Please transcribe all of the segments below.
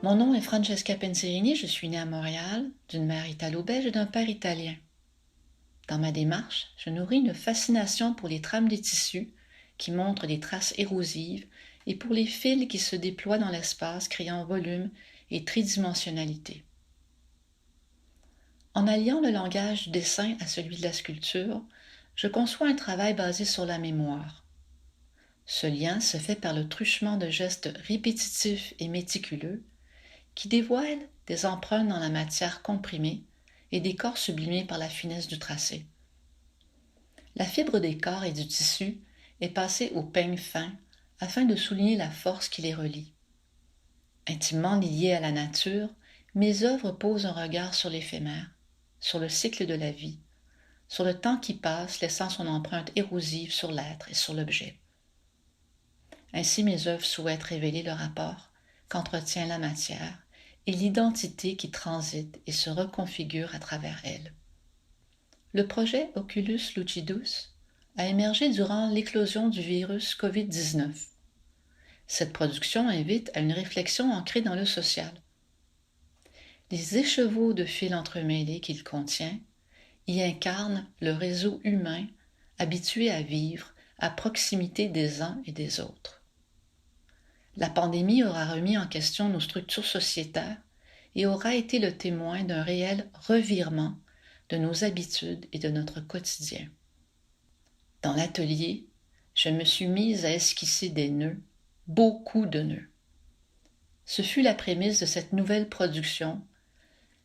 Mon nom est Francesca Penserini, je suis née à Montréal, d'une mère italo-belge et d'un père italien. Dans ma démarche, je nourris une fascination pour les trames des tissus qui montrent des traces érosives et pour les fils qui se déploient dans l'espace créant volume et tridimensionnalité. En alliant le langage du dessin à celui de la sculpture, je conçois un travail basé sur la mémoire. Ce lien se fait par le truchement de gestes répétitifs et méticuleux qui dévoilent des empreintes dans la matière comprimée et des corps sublimés par la finesse du tracé. La fibre des corps et du tissu est passée au peigne fin afin de souligner la force qui les relie. Intimement liées à la nature, mes œuvres posent un regard sur l'éphémère, sur le cycle de la vie, sur le temps qui passe laissant son empreinte érosive sur l'être et sur l'objet. Ainsi mes œuvres souhaitent révéler le rapport qu'entretient la matière et l'identité qui transite et se reconfigure à travers elle. Le projet Oculus Lucidus a émergé durant l'éclosion du virus COVID-19. Cette production invite à une réflexion ancrée dans le social. Les écheveaux de fils entremêlés qu'il contient y incarnent le réseau humain habitué à vivre à proximité des uns et des autres. La pandémie aura remis en question nos structures sociétaires et aura été le témoin d'un réel revirement de nos habitudes et de notre quotidien. Dans l'atelier, je me suis mise à esquisser des nœuds, beaucoup de nœuds. Ce fut la prémisse de cette nouvelle production.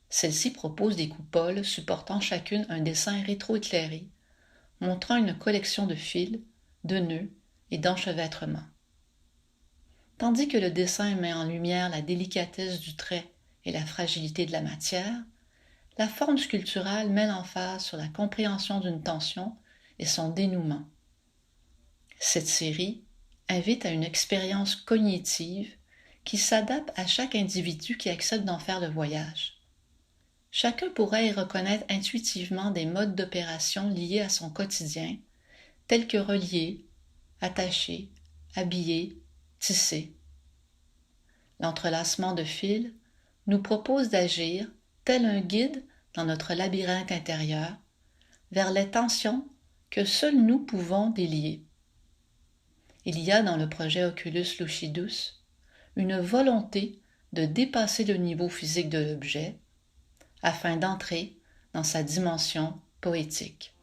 Celle-ci propose des coupoles supportant chacune un dessin rétroéclairé, montrant une collection de fils, de nœuds et d'enchevêtrements. Tandis que le dessin met en lumière la délicatesse du trait et la fragilité de la matière, la forme sculpturale met l'emphase sur la compréhension d'une tension et son dénouement. Cette série invite à une expérience cognitive qui s'adapte à chaque individu qui accepte d'en faire le voyage. Chacun pourrait y reconnaître intuitivement des modes d'opération liés à son quotidien, tels que relier, attacher, habiller, tisser. L'entrelacement de fils nous propose d'agir, tel un guide dans notre labyrinthe intérieur, vers les tensions que seuls nous pouvons délier. Il y a dans le projet Oculus Lucidus une volonté de dépasser le niveau physique de l'objet afin d'entrer dans sa dimension poétique.